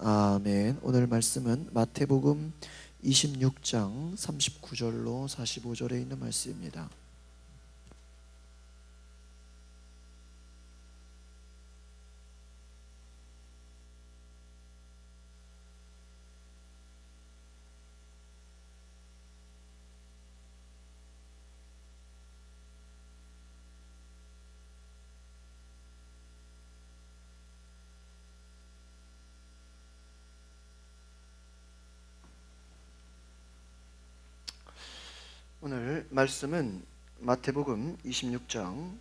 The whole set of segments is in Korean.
아멘. 오늘 말씀은 마태복음 26장 39절로 45절에 있는 말씀입니다. 오늘 말씀은 마태복음 26장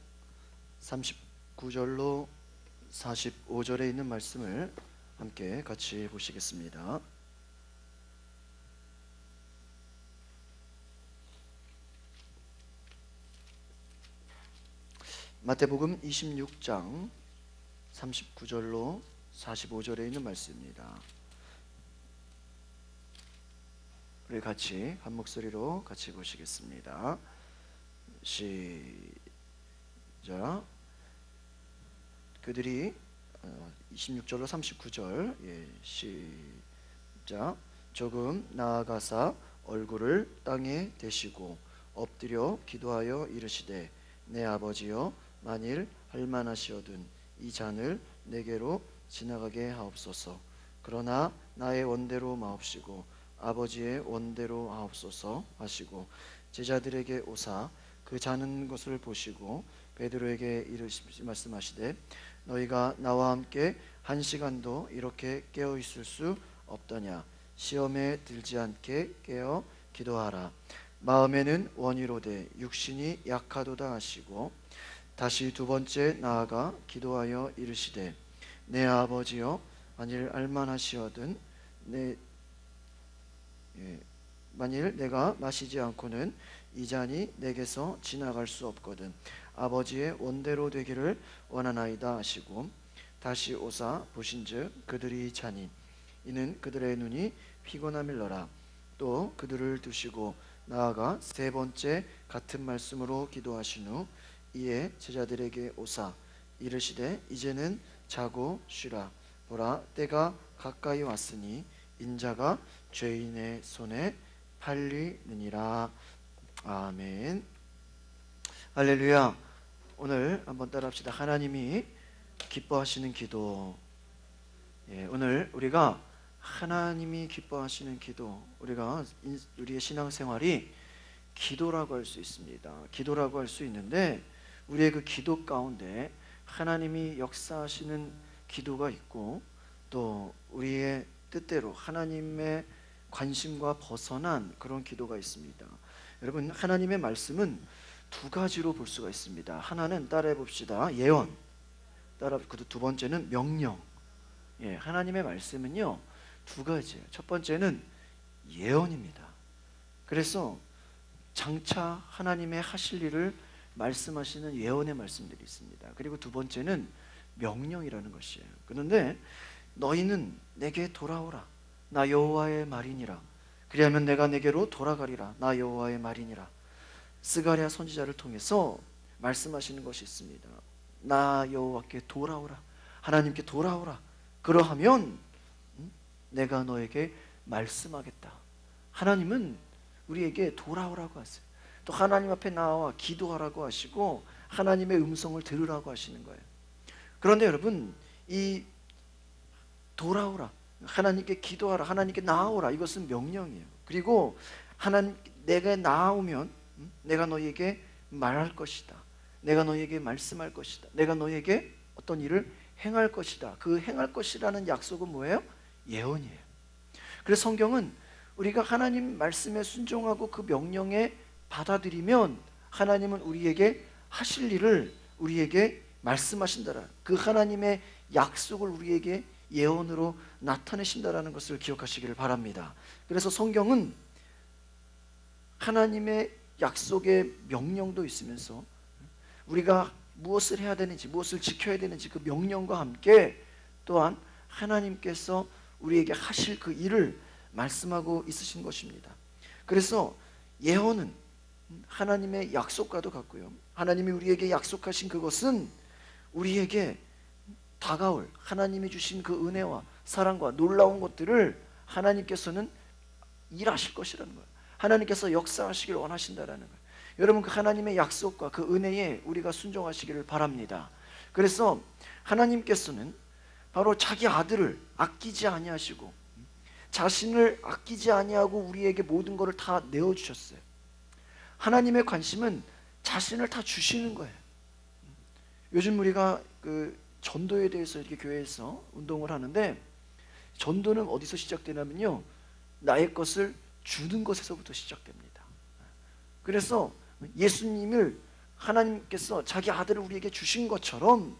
39절로 45절에 있는 말씀을 함께 같이 보시겠습니다. 마태복음 26장 39절로 45절에 있는 말씀입니다. 우리 같이 한 목소리로 같이 보시겠습니다. 시작. 그들이 26절로 39절 시작. 조금 나아가사 얼굴을 땅에 대시고 엎드려 기도하여 이르시되 내 아버지여 만일 할만하시거든 이 잔을 내게로 지나가게 하옵소서. 그러나 나의 원대로 마옵시고 아버지의 원대로 하옵소서 하시고 제자들에게 오사 그 자는 것을 보시고 베드로에게 말씀하시되 너희가 나와 함께 한 시간도 이렇게 깨어 있을 수 없더냐. 시험에 들지 않게 깨어 기도하라. 마음에는 원이로되 육신이 약하도다 하시고 다시 두 번째 나아가 기도하여 이르시되 내 아버지여 만일 알만하시거든 만일 내가 마시지 않고는 이 잔이 내게서 지나갈 수 없거든 아버지의 원대로 되기를 원하나이다 하시고 다시 오사 보신즉 그들이 자니 이는 그들의 눈이 피곤함일러라. 또 그들을 두시고 나아가 세 번째 같은 말씀으로 기도하신 후 이에 제자들에게 오사 이르시되 이제는 자고 쉬라. 보라 때가 가까이 왔으니 인자가 죄인의 손에 팔리느니라. 아멘. 할렐루야. 오늘 한번 따라합시다. 하나님이 기뻐하시는 기도. 오늘 우리가 하나님이 기뻐하시는 기도, 우리의 신앙생활이 기도라고 할 수 있습니다. 기도라고 할 수 있는데 우리의 그 기도 가운데 하나님이 역사하시는 기도가 있고 또 우리의 뜻대로 하나님의 관심과 벗어난 그런 기도가 있습니다. 여러분, 하나님의 말씀은 두 가지로 볼 수가 있습니다. 하나는 따라해 봅시다. 예언. 두 번째는 명령. 하나님의 말씀은요 두 가지예요. 첫 번째는 예언입니다. 그래서 장차 하나님의 하실 일을 말씀하시는 예언의 말씀들이 있습니다. 그리고 두 번째는 명령이라는 것이에요. 그런데 너희는 내게 돌아오라. 나 여호와의 말이니라. 그리하면 내가 내게로 돌아가리라. 나 여호와의 말이니라. 스가랴 선지자를 통해서 말씀하시는 것이 있습니다. 나 여호와께 돌아오라. 하나님께 돌아오라. 그러하면 내가 너에게 말씀하겠다. 하나님은 우리에게 돌아오라고 하세요. 또 하나님 앞에 나와 기도하라고 하시고 하나님의 음성을 들으라고 하시는 거예요. 그런데 여러분, 이 돌아오라, 하나님께 기도하라, 하나님께 나아오라, 이것은 명령이에요. 그리고 하나님, 내가 나아오면 내가 너희에게 말할 것이다. 내가 너희에게 말씀할 것이다. 내가 너희에게 어떤 일을 행할 것이다. 그 행할 것이라는 약속은 뭐예요? 예언이에요. 그래서 성경은 우리가 하나님 말씀에 순종하고 그 명령에 받아들이면 하나님은 우리에게 하실 일을 우리에게 말씀하신다라. 그 하나님의 약속을 우리에게 예언으로 나타내신다라는 것을 기억하시기를 바랍니다. 그래서 성경은 하나님의 약속의 명령도 있으면서 우리가 무엇을 해야 되는지, 무엇을 지켜야 되는지 그 명령과 함께 또한 하나님께서 우리에게 하실 그 일을 말씀하고 있으신 것입니다. 그래서 예언은 하나님의 약속과도 같고요, 하나님이 우리에게 약속하신 그것은 우리에게 다가올 하나님이 주신 그 은혜와 사랑과 놀라운 것들을 하나님께서는 일하실 것이라는 거예요. 하나님께서 역사하시길 원하신다라는 거예요. 여러분, 그 하나님의 약속과 그 은혜에 우리가 순종하시기를 바랍니다. 그래서 하나님께서는 바로 자기 아들을 아끼지 아니하시고 자신을 아끼지 아니하고 우리에게 모든 것을 다 내어주셨어요. 하나님의 관심은 자신을 다 주시는 거예요. 요즘 우리가 그 전도에 대해서 이렇게 교회에서 운동을 하는데, 전도는 어디서 시작되냐면요, 나의 것을 주는 것에서부터 시작됩니다. 그래서 예수님을 하나님께서 자기 아들을 우리에게 주신 것처럼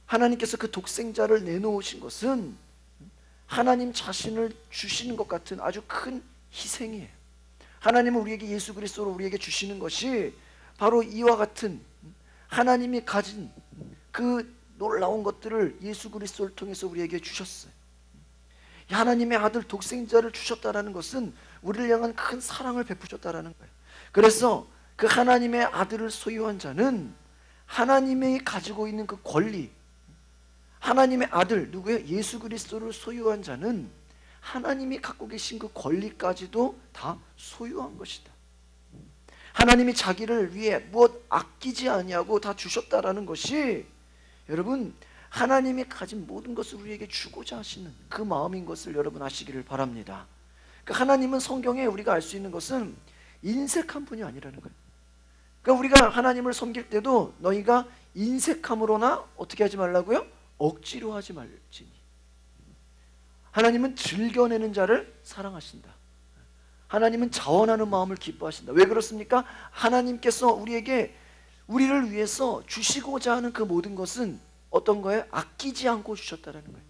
하나님께서 그 독생자를 내놓으신 것은 하나님 자신을 주시는 것 같은 아주 큰 희생이에요. 하나님은 우리에게 예수 그리스도를 우리에게 주시는 것이 바로 이와 같은 하나님이 가진 그 놀라운 것들을 예수 그리스도를 통해서 우리에게 주셨어요. 하나님의 아들 독생자를 주셨다라는 것은 우리를 향한 큰 사랑을 베푸셨다라는 거예요. 그래서 그 하나님의 아들을 소유한 자는 하나님이 가지고 있는 그 권리, 하나님의 아들 누구예요? 예수 그리스도를 소유한 자는 하나님이 갖고 계신 그 권리까지도 다 소유한 것이다. 하나님이 자기를 위해 무엇 아끼지 아니하고 다 주셨다라는 것이, 여러분, 하나님이 가진 모든 것을 우리에게 주고자 하시는 그 마음인 것을 여러분 아시기를 바랍니다. 그러니까 하나님은 성경에 우리가 알 수 있는 것은 인색한 분이 아니라는 거예요. 그러니까 우리가 하나님을 섬길 때도 너희가 인색함으로나 어떻게 하지 말라고요? 억지로 하지 말지니. 하나님은 즐겨내는 자를 사랑하신다. 하나님은 자원하는 마음을 기뻐하신다. 왜 그렇습니까? 하나님께서 우리를 위해서 주시고자 하는 그 모든 것은 어떤 거예요? 아끼지 않고 주셨다는 거예요.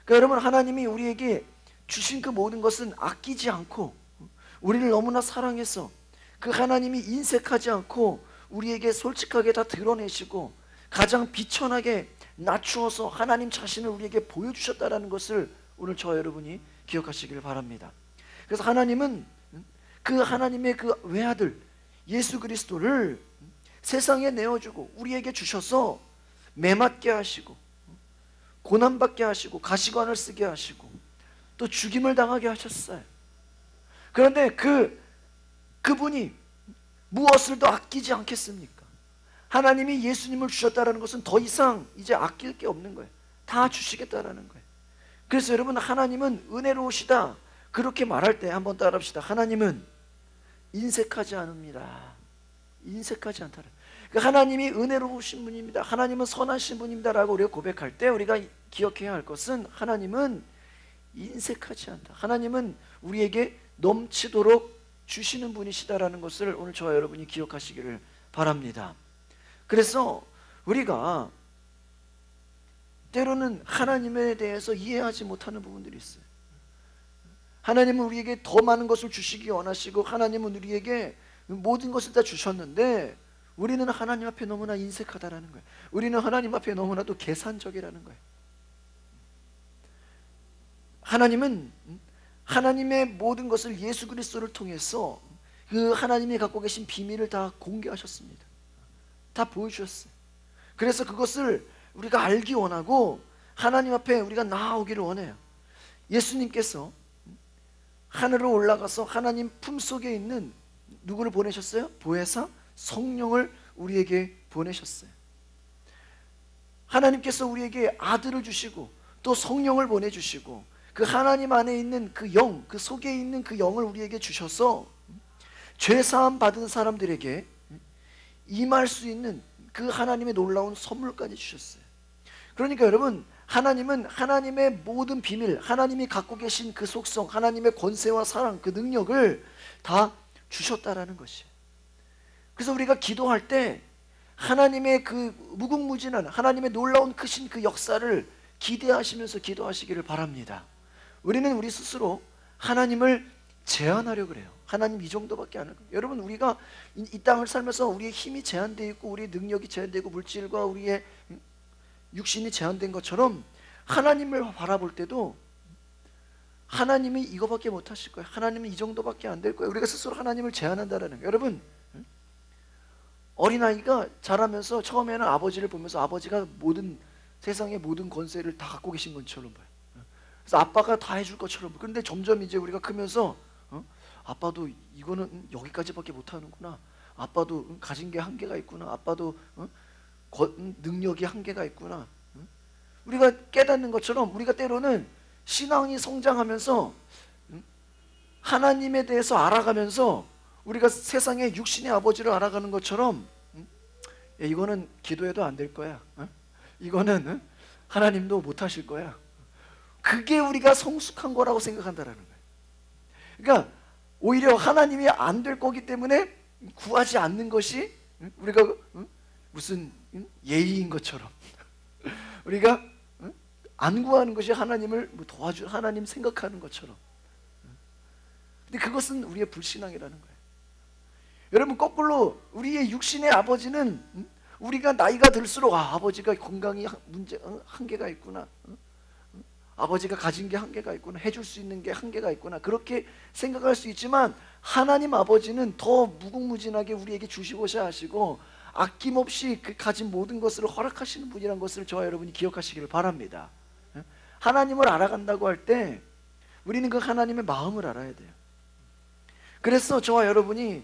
그러니까 여러분, 하나님이 우리에게 주신 그 모든 것은 아끼지 않고 우리를 너무나 사랑해서 그 하나님이 인색하지 않고 우리에게 솔직하게 다 드러내시고 가장 비천하게 낮추어서 하나님 자신을 우리에게 보여주셨다는 것을 오늘 저와 여러분이 기억하시길 바랍니다. 그래서 하나님은 그 하나님의 그 외아들 예수 그리스도를 세상에 내어주고 우리에게 주셔서 매맞게 하시고 고난받게 하시고 가시관을 쓰게 하시고 또 죽임을 당하게 하셨어요. 그런데 그분이 무엇을 더 아끼지 않겠습니까? 하나님이 예수님을 주셨다는 것은 더 이상 이제 아낄 게 없는 거예요. 다 주시겠다라는 거예요. 그래서 여러분, 하나님은 은혜로우시다 그렇게 말할 때 한번 따라합시다. 하나님은 인색하지 않습니다. 인색하지 않다. 그러니까 하나님이 은혜로우신 분입니다. 하나님은 선하신 분입니다 라고 우리가 고백할 때 우리가 기억해야 할 것은 하나님은 인색하지 않다. 하나님은 우리에게 넘치도록 주시는 분이시다라는 것을 오늘 저와 여러분이 기억하시기를 바랍니다. 그래서 우리가 때로는 하나님에 대해서 이해하지 못하는 부분들이 있어요. 하나님은 우리에게 더 많은 것을 주시기 원하시고 하나님은 우리에게 모든 것을 다 주셨는데 우리는 하나님 앞에 너무나 인색하다라는 거예요. 우리는 하나님 앞에 너무나도 계산적이라는 거예요. 하나님은 하나님의 모든 것을 예수 그리스도를 통해서 그 하나님이 갖고 계신 비밀을 다 공개하셨습니다. 다 보여주셨어요. 그래서 그것을 우리가 알기 원하고 하나님 앞에 우리가 나아오기를 원해요. 예수님께서 하늘로 올라가서 하나님 품속에 있는 누구를 보내셨어요? 보혜사 성령을 우리에게 보내셨어요. 하나님께서 우리에게 아들을 주시고 또 성령을 보내주시고 그 하나님 안에 있는 그 영, 그 속에 있는 그 영을 우리에게 주셔서 죄사함 받은 사람들에게 임할 수 있는 그 하나님의 놀라운 선물까지 주셨어요. 그러니까 여러분, 하나님은 하나님의 모든 비밀, 하나님이 갖고 계신 그 속성, 하나님의 권세와 사랑, 그 능력을 다 주셨다라는 것이에요. 그래서 우리가 기도할 때 하나님의 그 무궁무진한 하나님의 놀라운 크신 그 역사를 기대하시면서 기도하시기를 바랍니다. 우리는 우리 스스로 하나님을 제한하려고 그래요. 하나님 이 정도밖에 안 해요. 여러분, 우리가 이 땅을 살면서 우리의 힘이 제한되어 있고 우리의 능력이 제한되고 물질과 우리의 육신이 제한된 것처럼 하나님을 바라볼 때도 하나님이 이거밖에 못 하실 거예요. 하나님은 이 정도밖에 안 될 거예요. 우리가 스스로 하나님을 제한한다는 거예요. 여러분, 어린아이가 자라면서 처음에는 아버지를 보면서 아버지가 세상의 모든 권세를 다 갖고 계신 것처럼 봐요. 그래서 아빠가 다 해줄 것처럼. 그런데 점점 이제 우리가 크면서 아빠도 이거는 여기까지밖에 못하는구나. 아빠도 가진 게 한계가 있구나. 아빠도 능력이 한계가 있구나. 우리가 깨닫는 것처럼 우리가 때로는 신앙이 성장하면서 하나님에 대해서 알아가면서 우리가 세상의 육신의 아버지를 알아가는 것처럼 이거는 기도해도 안 될 거야. 이거는 하나님도 못 하실 거야. 그게 우리가 성숙한 거라고 생각한다라는 거예요. 그러니까 오히려 하나님이 안 될 거기 때문에 구하지 않는 것이 우리가 무슨 예의인 것처럼 우리가 안 구하는 것이 하나님을 도와주 하나님 생각하는 것처럼. 근데 그것은 우리의 불신앙이라는 거예요. 여러분, 거꾸로 우리의 육신의 아버지는 우리가 나이가 들수록 아버지가 건강이 한계가 있구나. 아버지가 가진 게 한계가 있구나. 해줄 수 있는 게 한계가 있구나. 그렇게 생각할 수 있지만 하나님 아버지는 더 무궁무진하게 우리에게 주시고자 하시고 아낌없이 그 가진 모든 것을 허락하시는 분이라는 것을 저와 여러분이 기억하시기를 바랍니다. 하나님을 알아간다고 할 때 우리는 그 하나님의 마음을 알아야 돼요. 그래서 저와 여러분이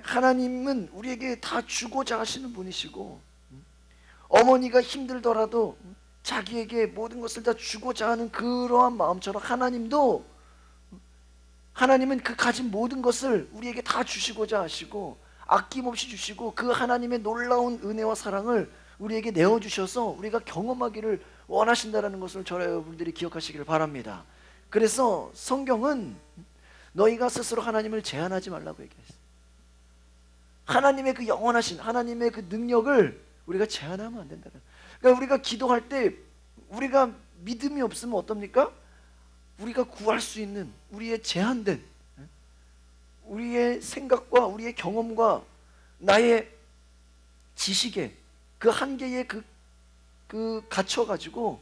하나님은 우리에게 다 주고자 하시는 분이시고 어머니가 힘들더라도 자기에게 모든 것을 다 주고자 하는 그러한 마음처럼 하나님은 그 가진 모든 것을 우리에게 다 주시고자 하시고 아낌없이 주시고 그 하나님의 놀라운 은혜와 사랑을 우리에게 내어주셔서 우리가 경험하기를 원하신다는 것을 저와 여러분들이 기억하시기를 바랍니다. 그래서 성경은 너희가 스스로 하나님을 제한하지 말라고 얘기했어요. 하나님의 그 영원하신 하나님의 그 능력을 우리가 제한하면 안 된다는. 그러니까 우리가 기도할 때 우리가 믿음이 없으면 어떻습니까? 우리가 구할 수 있는 우리의 제한된 우리의 생각과 우리의 경험과 나의 지식에 그 한계에 그 갇혀가지고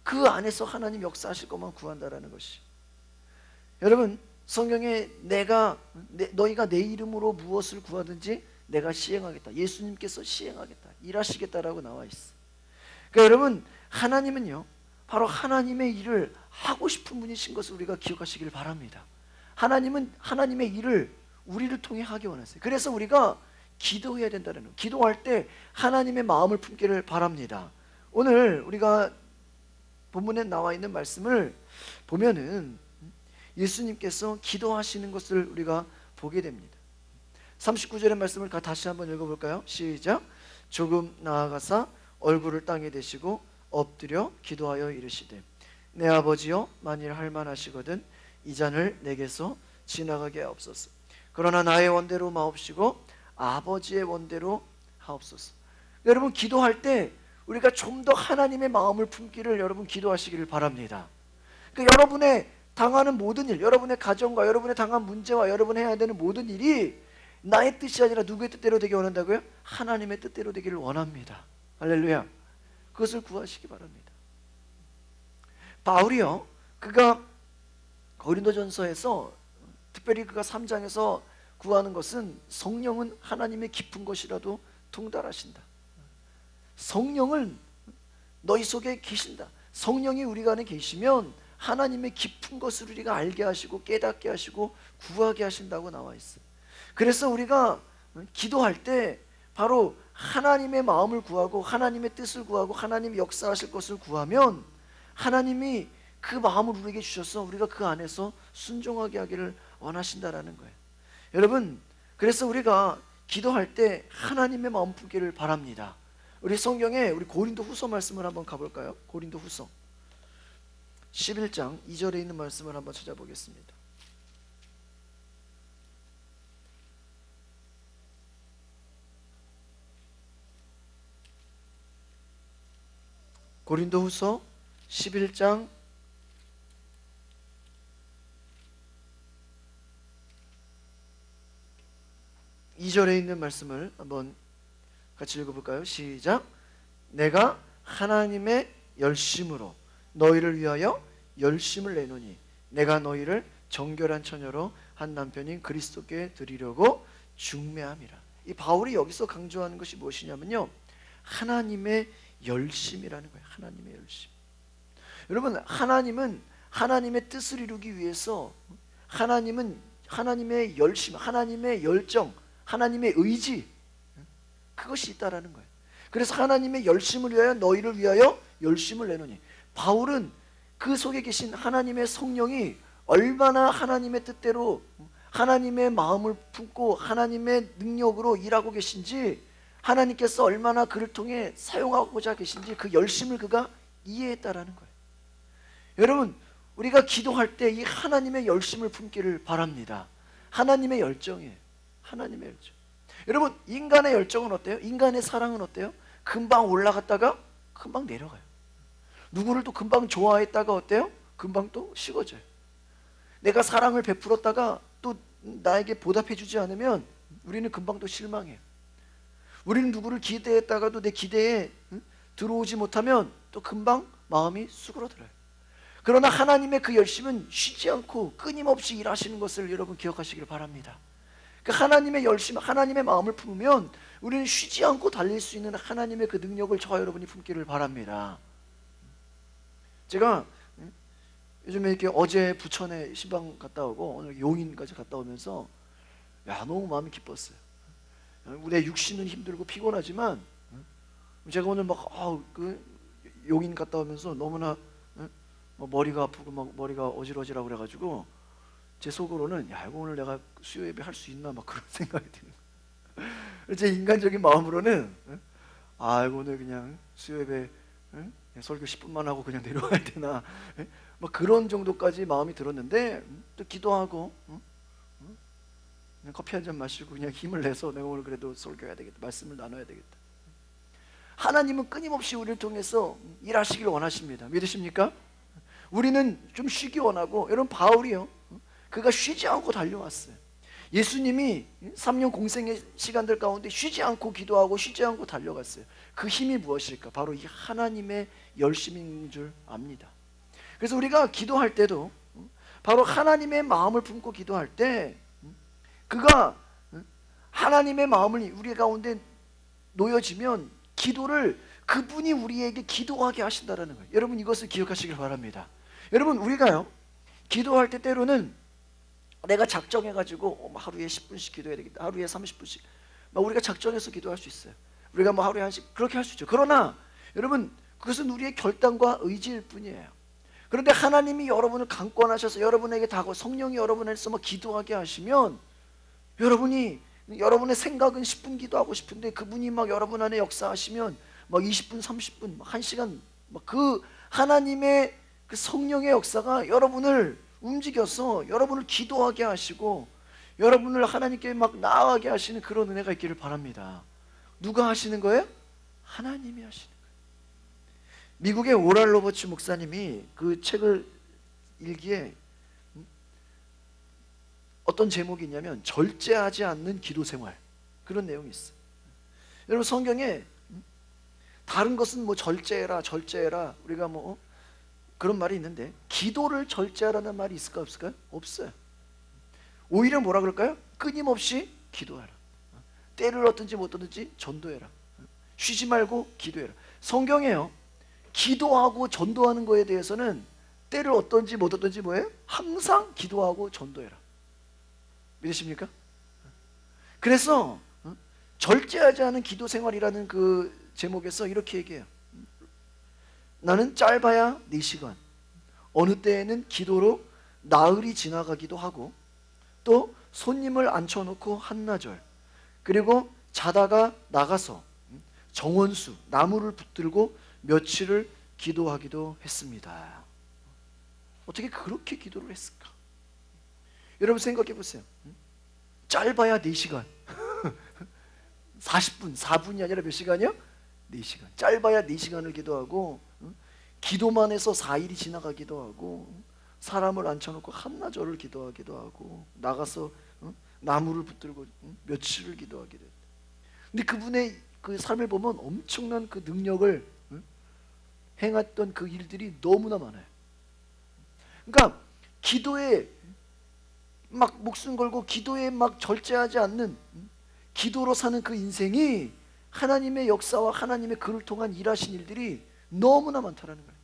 그 안에서 하나님 역사하실 것만 구한다라는 것이. 여러분, 성경에 너희가 내 이름으로 무엇을 구하든지 내가 시행하겠다. 예수님께서 시행하겠다. 일하시겠다라고 나와 있어. 그러니까 여러분, 하나님은요 바로 하나님의 일을 하고 싶은 분이신 것을 우리가 기억하시길 바랍니다. 하나님은 하나님의 일을 우리를 통해 하기 원하세요. 그래서 우리가 기도해야 된다는 거예요. 기도할 때 하나님의 마음을 품기를 바랍니다. 오늘 우리가 본문에 나와 있는 말씀을 보면은 예수님께서 기도하시는 것을 우리가 보게 됩니다. 39절의 말씀을 다시 한번 읽어볼까요? 시작. 조금 나아가사 얼굴을 땅에 대시고 엎드려 기도하여 이르시되 내 아버지여, 만일 할만하시거든 이 잔을 내게서 지나가게 하옵소서. 그러나 나의 원대로 마옵시고 아버지의 원대로 하옵소서. 여러분, 기도할 때 우리가 좀 더 하나님의 마음을 품기를 여러분 기도하시기를 바랍니다. 그러니까 여러분의 당하는 모든 일, 여러분의 가정과 여러분의 당한 문제와 여러분이 해야 되는 모든 일이 나의 뜻이 아니라 누구의 뜻대로 되기 원한다고요? 하나님의 뜻대로 되기를 원합니다. 할렐루야. 그것을 구하시기 바랍니다. 바울이요, 그가 고린도전서에서 특별히 그가 3장에서 구하는 것은 성령은 하나님의 깊은 것이라도 통달하신다. 성령은 너희 속에 계신다. 성령이 우리가 안에 계시면 하나님의 깊은 것을 우리가 알게 하시고 깨닫게 하시고 구하게 하신다고 나와 있어요. 그래서 우리가 기도할 때 바로 하나님의 마음을 구하고 하나님의 뜻을 구하고 하나님이 역사하실 것을 구하면 하나님이 그 마음을 우리에게 주셔서 우리가 그 안에서 순종하게 하기를 원하신다라는 거예요. 여러분, 그래서 우리가 기도할 때 하나님의 마음 품기를 바랍니다. 우리 성경에 우리 고린도 후서 말씀을 한번 가볼까요? 고린도 후서 11장 2절에 있는 말씀을 한번 찾아보겠습니다. 고린도 후서 11장 2절에 있는 말씀을 한번 같이 읽어볼까요? 시작. 내가 하나님의 열심으로 너희를 위하여 열심을 내노니 내가 너희를 정결한 처녀로 한 남편인 그리스도께 드리려고 중매함이라. 이 바울이 여기서 강조하는 것이 무엇이냐면요, 하나님의 열심이라는 거예요. 하나님의 열심. 여러분, 하나님은 하나님의 뜻을 이루기 위해서 하나님은 하나님의 열심, 하나님의 열정, 하나님의 의지, 그것이 있다라는 거예요. 그래서 하나님의 열심을 위하여 너희를 위하여 열심을 내노니, 바울은 그 속에 계신 하나님의 성령이 얼마나 하나님의 뜻대로 하나님의 마음을 품고 하나님의 능력으로 일하고 계신지, 하나님께서 얼마나 그를 통해 사용하고자 계신지 그 열심을 그가 이해했다라는 거예요. 여러분, 우리가 기도할 때 이 하나님의 열심을 품기를 바랍니다. 하나님의 열정이에요. 하나님의 열정. 여러분, 인간의 열정은 어때요? 인간의 사랑은 어때요? 금방 올라갔다가 금방 내려가요. 누구를 또 금방 좋아했다가 어때요? 금방 또 식어져요. 내가 사랑을 베풀었다가 또 나에게 보답해주지 않으면 우리는 금방 또 실망해요. 우리는 누구를 기대했다가도 내 기대에 들어오지 못하면 또 금방 마음이 수그러들어요. 그러나 하나님의 그 열심은 쉬지 않고 끊임없이 일하시는 것을 여러분 기억하시길 바랍니다. 그 하나님의 열심, 하나님의 마음을 품으면 우리는 쉬지 않고 달릴 수 있는 하나님의 그 능력을 저와 여러분이 품기를 바랍니다. 제가 요즘에 이렇게 어제 부천에 신방 갔다 오고 오늘 용인까지 갔다 오면서 너무 마음이 기뻤어요. 내 육신은 힘들고 피곤하지만 제가 오늘 그 용인 갔다 오면서 너무나 머리가 아프고 막 머리가 어질어질하고 그래가지고 제 속으로는 이거 오늘 내가 수요 예배 할 수 있나 막 그런 생각이 드는 거예요. 제 인간적인 마음으로는 오늘 그냥 수요 예배 설교 10분만 하고 그냥 내려와야 되나 막 그런 정도까지 마음이 들었는데, 또 기도하고 그냥 커피 한 잔 마시고 그냥 힘을 내서 내가 오늘 그래도 설교해야 되겠다, 말씀을 나눠야 되겠다. 하나님은 끊임없이 우리를 통해서 일하시길 원하십니다. 믿으십니까? 우리는 좀 쉬기 원하고, 여러분 바울이요, 그가 쉬지 않고 달려왔어요. 예수님이 3년 공생의 시간들 가운데 쉬지 않고 기도하고 쉬지 않고 달려갔어요. 그 힘이 무엇일까? 바로 이 하나님의 열심인 줄 압니다. 그래서 우리가 기도할 때도 바로 하나님의 마음을 품고 기도할 때 그가 하나님의 마음을 우리 가운데 놓여지면 기도를 그분이 우리에게 기도하게 하신다는 거예요. 여러분 이것을 기억하시길 바랍니다. 여러분 우리가요 기도할 때 때로는 내가 작정해가지고 하루에 10분씩 기도해야 되겠다, 하루에 30분씩 우리가 작정해서 기도할 수 있어요. 우리가 하루에 1시간 그렇게 할 수 있죠. 그러나 여러분 그것은 우리의 결단과 의지일 뿐이에요. 그런데 하나님이 여러분을 강권하셔서 여러분에게 다가오, 성령이 여러분에서 기도하게 하시면 여러분이 여러분의 생각은 10분 기도하고 싶은데 그분이 여러분 안에 역사하시면 20분, 30분, 1시간 그 하나님의 그 성령의 역사가 여러분을 움직여서 여러분을 기도하게 하시고 여러분을 하나님께 나아가게 하시는 그런 은혜가 있기를 바랍니다. 누가 하시는 거예요? 하나님이 하시는 거예요. 미국의 오랄 로버츠 목사님이 그 책을 일기에 어떤 제목이 있냐면 절제하지 않는 기도 생활, 그런 내용이 있어요. 여러분 성경에 다른 것은 절제해라 절제해라 우리가 그런 말이 있는데 기도를 절제하라는 말이 있을까 없을까요? 없어요. 오히려 뭐라 그럴까요? 끊임없이 기도하라. 때를 얻든지 못 얻든지 전도해라. 쉬지 말고 기도해라. 성경에요 기도하고 전도하는 거에 대해서는 때를 얻든지 못 얻든지 뭐예요? 항상 기도하고 전도해라. 믿으십니까? 그래서 절제하지 않은 기도 생활이라는 그 제목에서 이렇게 얘기해요. 나는 짧아야 4시간, 어느 때에는 기도로 나흘이 지나가기도 하고, 또 손님을 앉혀놓고 한나절, 그리고 자다가 나가서 정원수, 나무를 붙들고 며칠을 기도하기도 했습니다. 어떻게 그렇게 기도를 했을까? 여러분 생각해 보세요. 짧아야 4시간 40분, 4분이 아니라 몇 시간이요? 4시간. 짧아야 4시간을 기도하고 기도만 해서 4일이 지나가기도 하고 사람을 앉혀놓고 한나절을 기도하기도 하고 나가서 나무를 붙들고 며칠을 기도하기도 했다. 근데 그분의 그 삶을 보면 엄청난 그 능력을 행했던 그 일들이 너무나 많아요. 그러니까 기도에 목숨 걸고 기도에 절제하지 않는 기도로 사는 그 인생이 하나님의 역사와 하나님의 그를 통한 일하신 일들이 너무나 많다라는 거예요.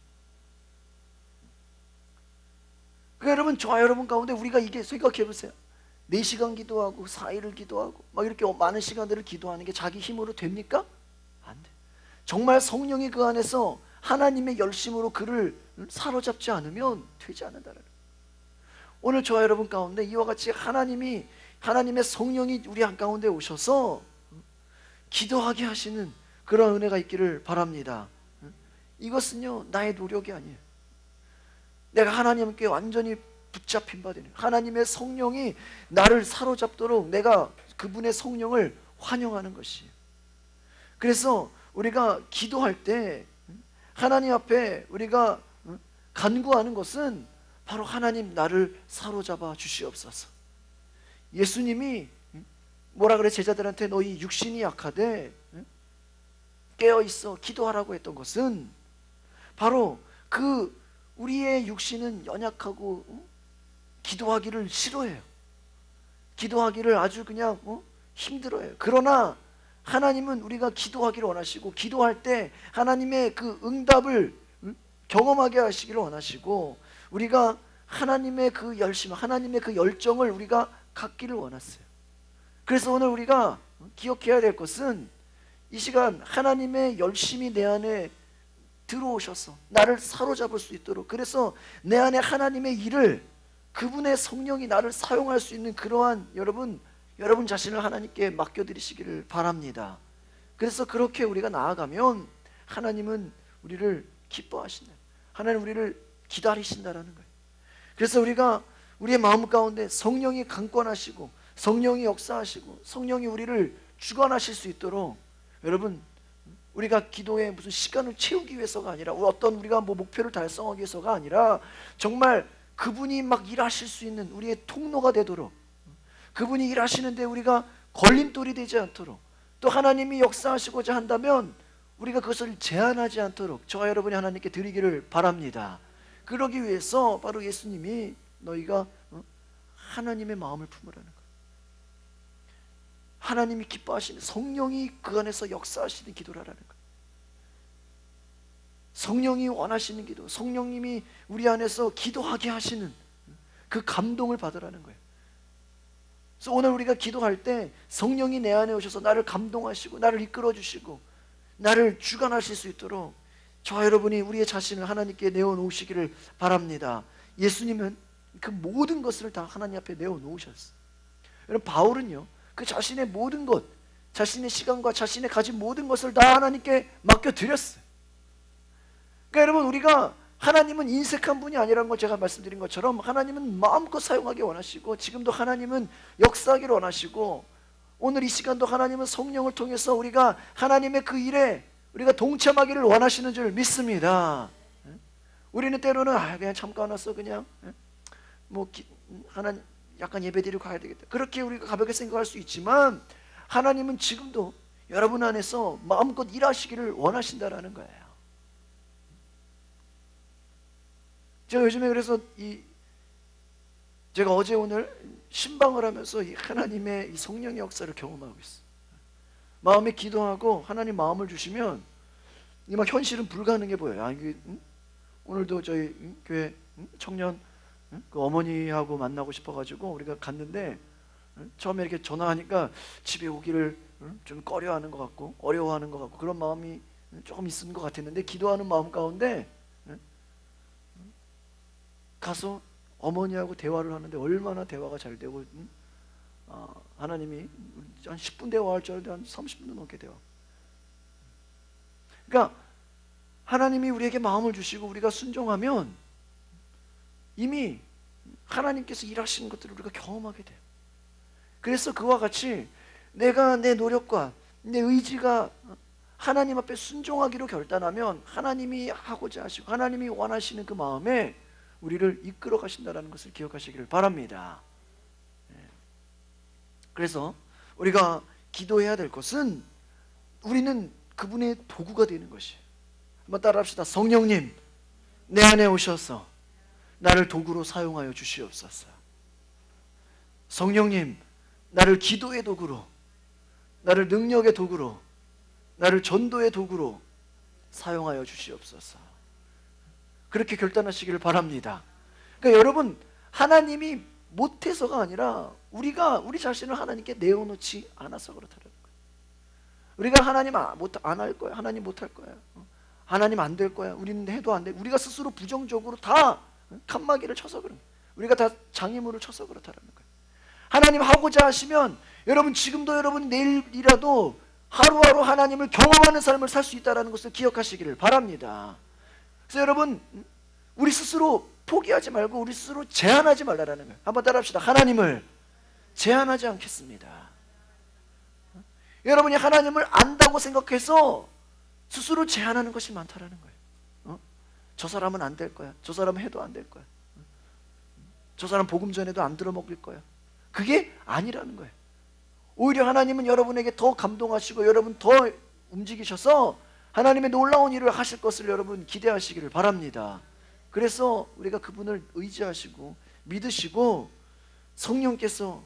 여러분, 저와 여러분 가운데 우리가 이게 생각해 보세요. 4시간 기도하고 4일을 기도하고 막 이렇게 많은 시간들을 기도하는 게 자기 힘으로 됩니까? 안 돼. 정말 성령이 그 안에서 하나님의 열심으로 그를 사로잡지 않으면 되지 않는다는 거예요. 오늘 저와 여러분 가운데 이와 같이 하나님의 성령이 우리 한가운데 오셔서 기도하게 하시는 그런 은혜가 있기를 바랍니다. 이것은요, 나의 노력이 아니에요. 내가 하나님께 완전히 붙잡힌 바 되는, 하나님의 성령이 나를 사로잡도록 내가 그분의 성령을 환영하는 것이에요. 그래서 우리가 기도할 때 하나님 앞에 우리가 간구하는 것은 바로 하나님, 나를 사로잡아 주시옵소서. 예수님이 뭐라 그래? 제자들한테 너희 육신이 약하되 깨어있어 기도하라고 했던 것은 바로 그 우리의 육신은 연약하고 기도하기를 싫어해요. 기도하기를 아주 그냥 힘들어해요. 그러나 하나님은 우리가 기도하기를 원하시고, 기도할 때 하나님의 그 응답을 경험하게 하시기를 원하시고, 우리가 하나님의 그 열심, 하나님의 그 열정을 우리가 갖기를 원하세요. 그래서 오늘 우리가 기억해야 될 것은 이 시간 하나님의 열심이 내 안에 들어오셔서 나를 사로잡을 수 있도록, 그래서 내 안에 하나님의 일을, 그분의 성령이 나를 사용할 수 있는 그러한 여러분 자신을 하나님께 맡겨드리시기를 바랍니다. 그래서 그렇게 우리가 나아가면 하나님은 우리를 기뻐하신다. 하나님 우리를 기다리신다라는 거예요. 그래서 우리가 우리의 마음 가운데 성령이 강권하시고 성령이 역사하시고 성령이 우리를 주관하실 수 있도록, 여러분, 우리가 기도에 무슨 시간을 채우기 위해서가 아니라, 어떤 우리가 목표를 달성하기 위해서가 아니라, 정말 그분이 막 일하실 수 있는 우리의 통로가 되도록, 그분이 일하시는데 우리가 걸림돌이 되지 않도록, 또 하나님이 역사하시고자 한다면 우리가 그것을 제한하지 않도록 저와 여러분이 하나님께 드리기를 바랍니다. 그러기 위해서 바로 예수님이 너희가 하나님의 마음을 품으라는 거예요. 하나님이 기뻐하시는, 성령이 그 안에서 역사하시는 기도를 하라는 거예요. 성령이 원하시는 기도, 성령님이 우리 안에서 기도하게 하시는 그 감동을 받으라는 거예요. 그래서 오늘 우리가 기도할 때 성령이 내 안에 오셔서 나를 감동하시고 나를 이끌어 주시고 나를 주관하실 수 있도록 저와 여러분이 우리의 자신을 하나님께 내어놓으시기를 바랍니다. 예수님은 그 모든 것을 다 하나님 앞에 내어놓으셨어요. 여러분, 바울은요, 그 자신의 모든 것, 자신의 시간과 자신의 가진 모든 것을 다 하나님께 맡겨드렸어요. 그러니까 여러분, 우리가, 하나님은 인색한 분이 아니라는 걸 제가 말씀드린 것처럼 하나님은 마음껏 사용하기 원하시고, 지금도 하나님은 역사하기를 원하시고, 오늘 이 시간도 하나님은 성령을 통해서 우리가 하나님의 그 일에 우리가 동참하기를 원하시는 줄 믿습니다. 우리는 때로는 그냥 잠깐 왔어, 그냥 하나님 약간 예배드리고 가야 되겠다, 그렇게 우리가 가볍게 생각할 수 있지만, 하나님은 지금도 여러분 안에서 마음껏 일하시기를 원하신다라는 거예요. 제가 요즘에 그래서 제가 어제 오늘 신방을 하면서 이 하나님의 이 성령의 역사를 경험하고 있어요. 마음에 기도하고 하나님 마음을 주시면 이 막 현실은 불가능해 보여요. 이게, 오늘도 저희 교회 청년 그 어머니하고 만나고 싶어가지고 우리가 갔는데, 처음에 이렇게 전화하니까 집에 오기를 좀 꺼려하는 것 같고 어려워하는 것 같고 그런 마음이 조금 있는 것 같았는데, 기도하는 마음 가운데 가서 어머니하고 대화를 하는데 얼마나 대화가 잘 되고, 하나님이 한 10분 대화할 줄 알았는데 한 30분도 넘게 대화. 그러니까 하나님이 우리에게 마음을 주시고 우리가 순종하면 이미 하나님께서 일하시는 것들을 우리가 경험하게 돼요. 그래서 그와 같이 내가 내 노력과 내 의지가 하나님 앞에 순종하기로 결단하면 하나님이 하고자 하시고 하나님이 원하시는 그 마음에 우리를 이끌어 가신다는 것을 기억하시기를 바랍니다. 그래서 우리가 기도해야 될 것은 우리는 그분의 도구가 되는 것이에요. 한번 따라합시다. 성령님, 내 안에 오셔서 나를 도구로 사용하여 주시옵소서. 성령님, 나를 기도의 도구로, 나를 능력의 도구로, 나를 전도의 도구로 사용하여 주시옵소서. 그렇게 결단하시기를 바랍니다. 그러니까 여러분, 하나님이 못해서가 아니라 우리가 우리 자신을 하나님께 내어놓지 않아서 그렇다는 거예요. 우리가 하나님 안 할 거야, 하나님 못할 거야, 하나님 안 될 거야, 우리는 해도 안 돼, 우리가 스스로 부정적으로 다 칸막이를 쳐서 그런 거예요. 우리가 다 장애물을 쳐서 그렇다는 거예요. 하나님 하고자 하시면 여러분 지금도 여러분 내일이라도 하루하루 하나님을 경험하는 삶을 살 수 있다는 것을 기억하시기를 바랍니다. 그래서 여러분 우리 스스로 포기하지 말고 우리 스스로 제한하지 말라는 거예요. 한번 따라합시다. 하나님을 제한하지 않겠습니다. 여러분이 하나님을 안다고 생각해서 스스로 제한하는 것이 많다라는 거예요. 저 사람은 안 될 거야, 저 사람은 해도 안 될 거야, 저 사람 복음 전에도 안 들어먹을 거야. 그게 아니라는 거예요. 오히려 하나님은 여러분에게 더 감동하시고 여러분 더 움직이셔서 하나님의 놀라운 일을 하실 것을 여러분 기대하시기를 바랍니다. 그래서 우리가 그분을 의지하시고 믿으시고 성령께서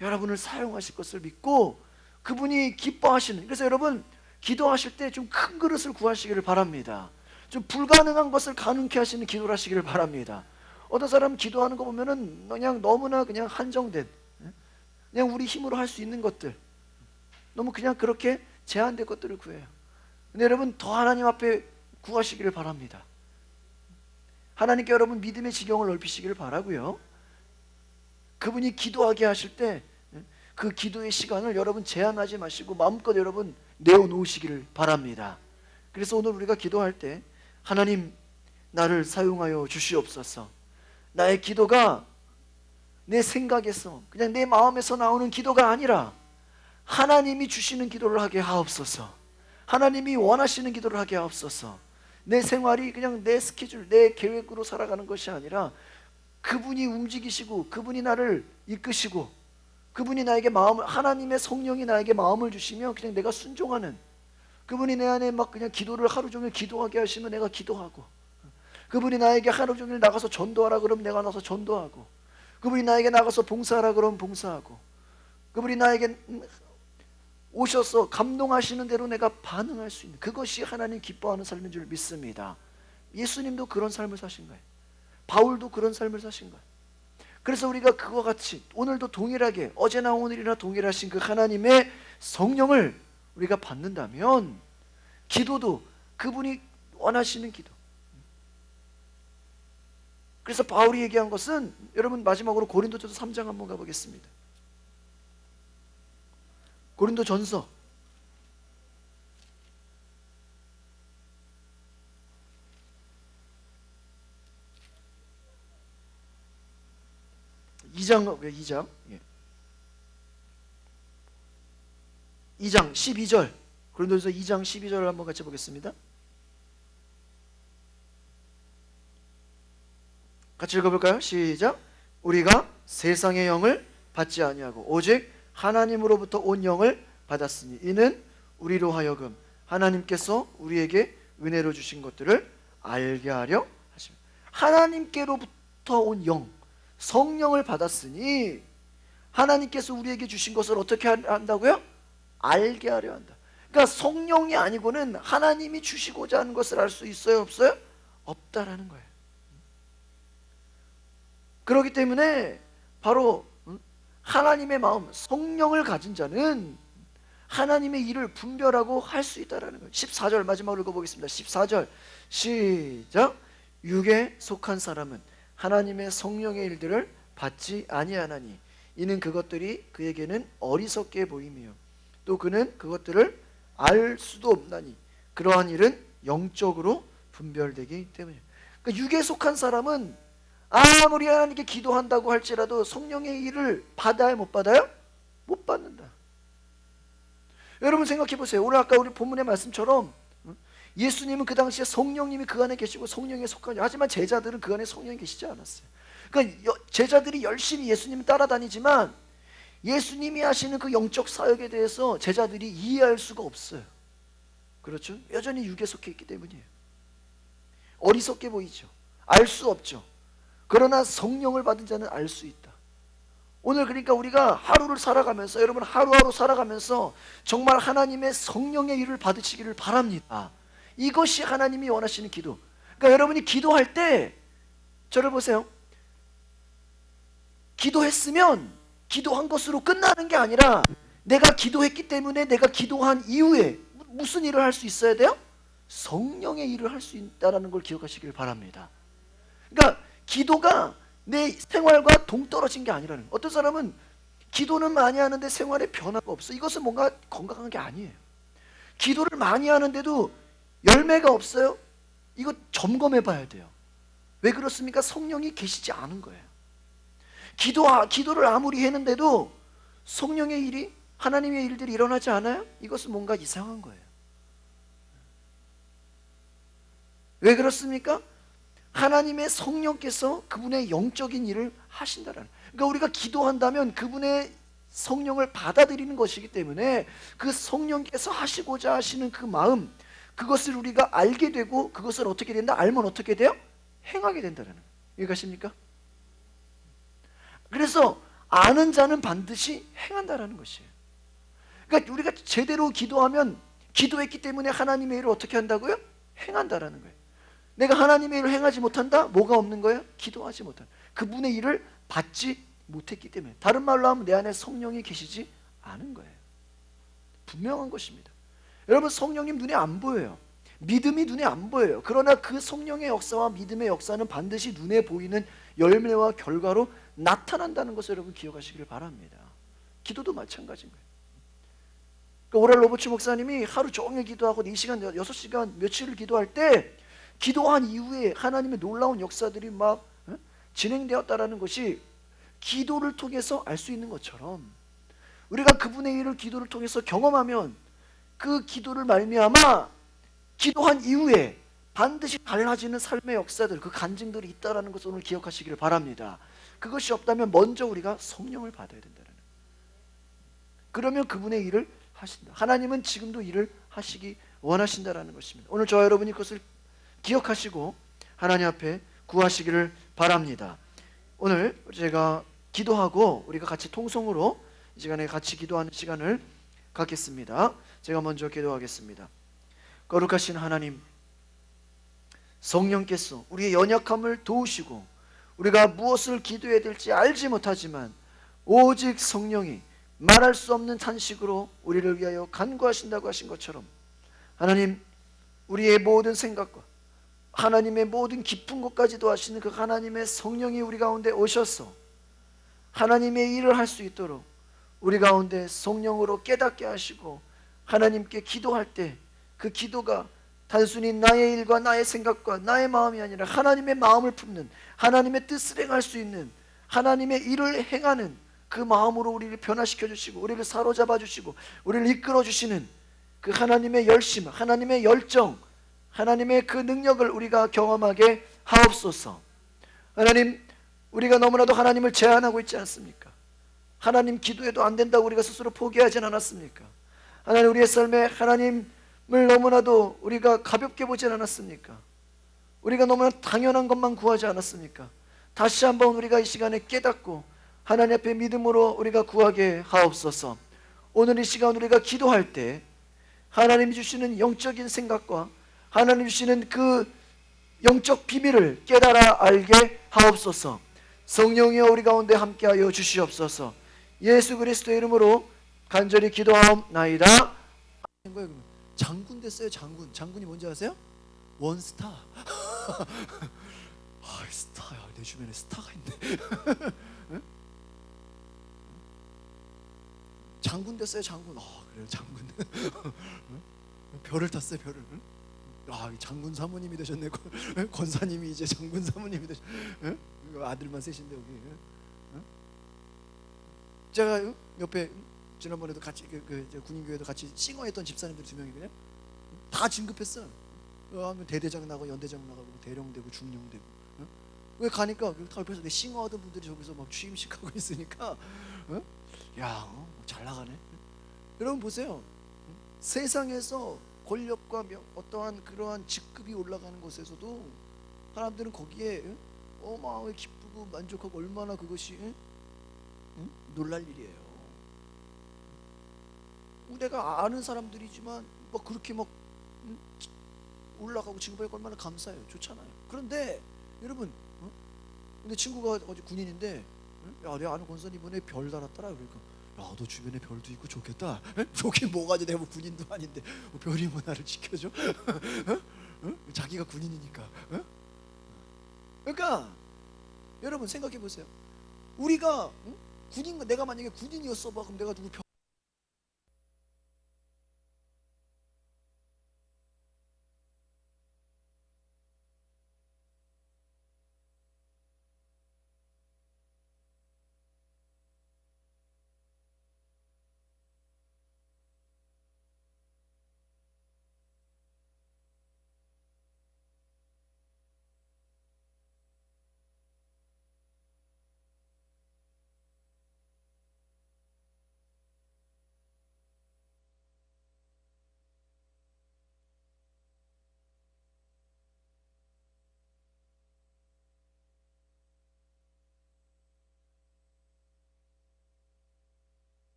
여러분을 사용하실 것을 믿고 그분이 기뻐하시는, 그래서 여러분 기도하실 때 좀 큰 그릇을 구하시기를 바랍니다. 좀 불가능한 것을 가능케 하시는 기도를 하시기를 바랍니다. 어떤 사람은 기도하는 거 보면은 그냥 너무나 그냥 한정된, 그냥 우리 힘으로 할 수 있는 것들, 너무 그냥 그렇게 제한된 것들을 구해요. 근데 여러분 더 하나님 앞에 구하시기를 바랍니다. 하나님께 여러분 믿음의 지경을 넓히시기를 바라고요. 그분이 기도하게 하실 때 그 기도의 시간을 여러분 제한하지 마시고 마음껏 여러분 내어놓으시기를 바랍니다. 그래서 오늘 우리가 기도할 때 하나님 나를 사용하여 주시옵소서. 나의 기도가 내 생각에서 그냥 내 마음에서 나오는 기도가 아니라 하나님이 주시는 기도를 하게 하옵소서. 하나님이 원하시는 기도를 하게 하옵소서. 내 생활이 그냥 내 스케줄, 내 계획으로 살아가는 것이 아니라 그분이 움직이시고 그분이 나를 이끄시고 그분이 나에게 마음을, 하나님의 성령이 나에게 마음을 주시면 그냥 내가 순종하는, 그분이 내 안에 막 그냥 기도를 하루 종일 기도하게 하시면 내가 기도하고, 그분이 나에게 하루 종일 나가서 전도하라 그러면 내가 나가서 전도하고, 그분이 나에게 나가서 봉사하라 그러면 봉사하고, 그분이 나에게 오셔서 감동하시는 대로 내가 반응할 수 있는, 그것이 하나님 기뻐하는 삶인 줄 믿습니다. 예수님도 그런 삶을 사신 거예요. 바울도 그런 삶을 사신 거예요. 그래서 우리가 그와 같이 오늘도 동일하게 어제나 오늘이나 동일하신 그 하나님의 성령을 우리가 받는다면 기도도 그분이 원하시는 기도. 그래서 바울이 얘기한 것은, 여러분 마지막으로 고린도전서 3장 한번 가보겠습니다. 고린도전서 2장 12절, 고린도전서 2장 12절을 한번 같이 보겠습니다. 같이 읽어볼까요? 시작. 우리가 세상의 영을 받지 아니하고 오직 하나님으로부터 온 영을 받았으니 이는 우리로 하여금 하나님께서 우리에게 은혜로 주신 것들을 알게 하려 하십니다. 하나님께로부터 온 영, 성령을 받았으니 하나님께서 우리에게 주신 것을 어떻게 한다고요? 알게 하려 한다. 그러니까 성령이 아니고는 하나님이 주시고자 하는 것을 알 수 있어요, 없어요? 없다라는 거예요. 그렇기 때문에 바로 하나님의 마음, 성령을 가진 자는 하나님의 일을 분별하고 할 수 있다라는 거예요. 14절 마지막으로 읽어보겠습니다. 14절 시작. 육에 속한 사람은 하나님의 성령의 일들을 받지 아니하나니 이는 그것들이 그에게는 어리석게 보이며 또 그는 그것들을 알 수도 없나니 그러한 일은 영적으로 분별되기 때문이에요. 그러니까 육에 속한 사람은 아무리 하나님께 기도한다고 할지라도 성령의 일을 받아요, 못 받아요? 못 받는다. 여러분 생각해 보세요. 오늘 아까 우리 본문의 말씀처럼 예수님은 그 당시에 성령님이 그 안에 계시고 성령에 속한, 하지만 제자들은 그 안에 성령이 계시지 않았어요. 그러니까 제자들이 열심히 예수님을 따라다니지만 예수님이 하시는 그 영적 사역에 대해서 제자들이 이해할 수가 없어요. 그렇죠? 여전히 육에 속해 있기 때문이에요. 어리석게 보이죠. 알 수 없죠. 그러나 성령을 받은 자는 알 수 있다. 오늘 그러니까 우리가 하루를 살아가면서, 여러분 하루하루 살아가면서 정말 하나님의 성령의 일을 받으시기를 바랍니다. 이것이 하나님이 원하시는 기도. 그러니까 여러분이 기도할 때 저를 보세요. 기도했으면 기도한 것으로 끝나는 게 아니라 내가 기도했기 때문에 내가 기도한 이후에 무슨 일을 할 수 있어야 돼요? 성령의 일을 할 수 있다는 걸 기억하시길 바랍니다. 그러니까 기도가 내 생활과 동떨어진 게 아니라는 거예요. 어떤 사람은 기도는 많이 하는데 생활에 변화가 없어. 이것은 뭔가 건강한 게 아니에요. 기도를 많이 하는데도 열매가 없어요? 이거 점검해 봐야 돼요. 왜 그렇습니까? 성령이 계시지 않은 거예요. 기도를 아무리 했는데도 성령의 일이, 하나님의 일들이 일어나지 않아요? 이것은 뭔가 이상한 거예요. 왜 그렇습니까? 하나님의 성령께서 그분의 영적인 일을 하신다라는. 그러니까 우리가 기도한다면 그분의 성령을 받아들이는 것이기 때문에 그 성령께서 하시고자 하시는 그 마음, 그것을 우리가 알게 되고 그것을 어떻게 된다? 알면 어떻게 돼요? 행하게 된다는 거예요. 이해가십니까? 그래서 아는 자는 반드시 행한다라는 것이에요. 그러니까 우리가 제대로 기도하면 기도했기 때문에 하나님의 일을 어떻게 한다고요? 행한다라는 거예요. 내가 하나님의 일을 행하지 못한다? 뭐가 없는 거예요? 기도하지 못한다. 그분의 일을 받지 못했기 때문에. 다른 말로 하면 내 안에 성령이 계시지 않은 거예요. 분명한 것입니다. 여러분, 성령님 눈에 안 보여요. 믿음이 눈에 안 보여요. 그러나 그 성령의 역사와 믿음의 역사는 반드시 눈에 보이는 열매와 결과로 나타난다는 것을 여러분 기억하시길 바랍니다. 기도도 마찬가지인 거예요. 그러니까 오랄 로버츠 목사님이 하루 종일 기도하고 4시간, 6시간, 며칠을 기도할 때 기도한 이후에 하나님의 놀라운 역사들이 막 진행되었다라는 것이 기도를 통해서 알 수 있는 것처럼 우리가 그분의 일을 기도를 통해서 경험하면 그 기도를 말미암아 기도한 이후에 반드시 달라지는 삶의 역사들, 그 간증들이 있다는 것을 오늘 기억하시기를 바랍니다. 그것이 없다면 먼저 우리가 성령을 받아야 된다는 거예요. 그러면 그분의 일을 하신다. 하나님은 지금도 일을 하시기 원하신다는 것입니다. 오늘 저와 여러분이 그것을 기억하시고 하나님 앞에 구하시기를 바랍니다. 오늘 제가 기도하고 우리가 같이 통성으로 이 시간에 같이 기도하는 시간을 갖겠습니다. 제가 먼저 기도하겠습니다. 거룩하신 하나님, 성령께서 우리의 연약함을 도우시고 우리가 무엇을 기도해야 될지 알지 못하지만 오직 성령이 말할 수 없는 탄식으로 우리를 위하여 간구하신다고 하신 것처럼 하나님, 우리의 모든 생각과 하나님의 모든 깊은 것까지도 하시는 그 하나님의 성령이 우리 가운데 오셔서 하나님의 일을 할 수 있도록 우리 가운데 성령으로 깨닫게 하시고 하나님께 기도할 때 그 기도가 단순히 나의 일과 나의 생각과 나의 마음이 아니라 하나님의 마음을 품는, 하나님의 뜻을 행할 수 있는, 하나님의 일을 행하는 그 마음으로 우리를 변화시켜 주시고 우리를 사로잡아 주시고 우리를 이끌어 주시는 그 하나님의 열심, 하나님의 열정, 하나님의 그 능력을 우리가 경험하게 하옵소서. 하나님, 우리가 너무나도 하나님을 제한하고 있지 않습니까? 하나님 기도해도 안 된다고 우리가 스스로 포기하진 않았습니까? 하나님, 우리의 삶에 하나님을 너무나도 우리가 가볍게 보진 않았습니까? 우리가 너무나 당연한 것만 구하지 않았습니까? 다시 한번 우리가 이 시간에 깨닫고 하나님 앞에 믿음으로 우리가 구하게 하옵소서. 오늘 이 시간 우리가 기도할 때 하나님이 주시는 영적인 생각과 하나님 주시는 그 영적 비밀을 깨달아 알게 하옵소서. 성령이여 우리 가운데 함께하여 주시옵소서. 예수 그리스도의 이름으로 간절히 기도하옵나이다. 장군 됐어요. 장군. 장군이 뭔지 아세요? 원스타. 스타야. 내 주변에 스타가 있네. 장군 됐어요. 장군. 그래요. 장군. 별을 탔어요. 별을. 장군 사모님이 되셨네. 권사님이 이제 장군 사모님이 되셨. 아들만 셋인데 여기. 제가 옆에 지난번에도 같이 군인교회도 같이 싱어했던 집사님들 2명이거든요. 다 진급했어. 하면 대대장 나고 연대장 나가고 대령되고 중령되고. 왜 가니까 다 옆에서 내 싱어하던 분들이 저기서 막 취임식하고 있으니까 잘 나가네. 여러분 보세요. 세상에서 권력과 어떠한 그러한 직급이 올라가는 곳에서도 사람들은 거기에 어마어마하게 기쁘고 만족하고 얼마나 그것이 놀랄 일이에요. 내가 아는 사람들이지만 막 그렇게 막 올라가고 직급하니까 얼마나 감사해요. 좋잖아요. 그런데 여러분, 근데 친구가 어제 군인인데 야, 내 아는 권사님 이번에 별 달았더라. 그러니까 야, 너 주변에 별도 있고 좋겠다. 좋긴 뭐가지, 내가 뭐 군인도 아닌데 뭐 별이 뭐 나를 지켜줘? 자기가 군인이니까. 그러니까 여러분 생각해 보세요. 우리가 군인, 내가 만약에 군인이었어 봐, 그럼 내가 누구 별.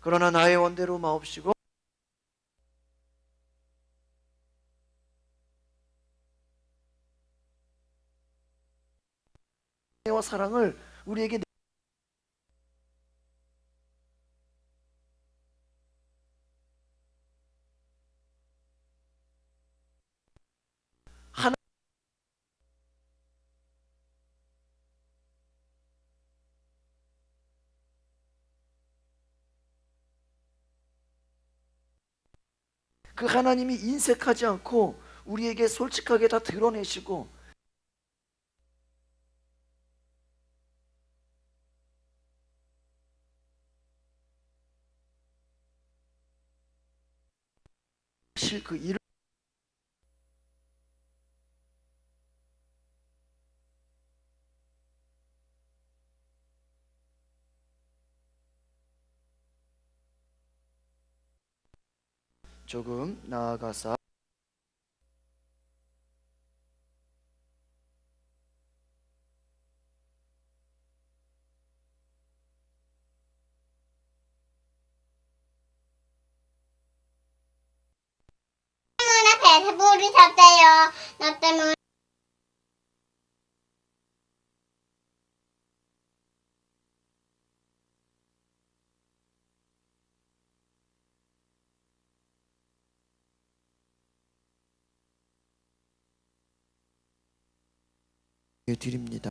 그러나 나의 원대로 마옵시고 와 사랑을 우리에게 하나, 그 하나님이 인색하지 않고 우리에게 솔직하게 다 드러내시고 사실 그 일을 조금 나아가서 배불이 탔대요. 나 때문에. 드립니다.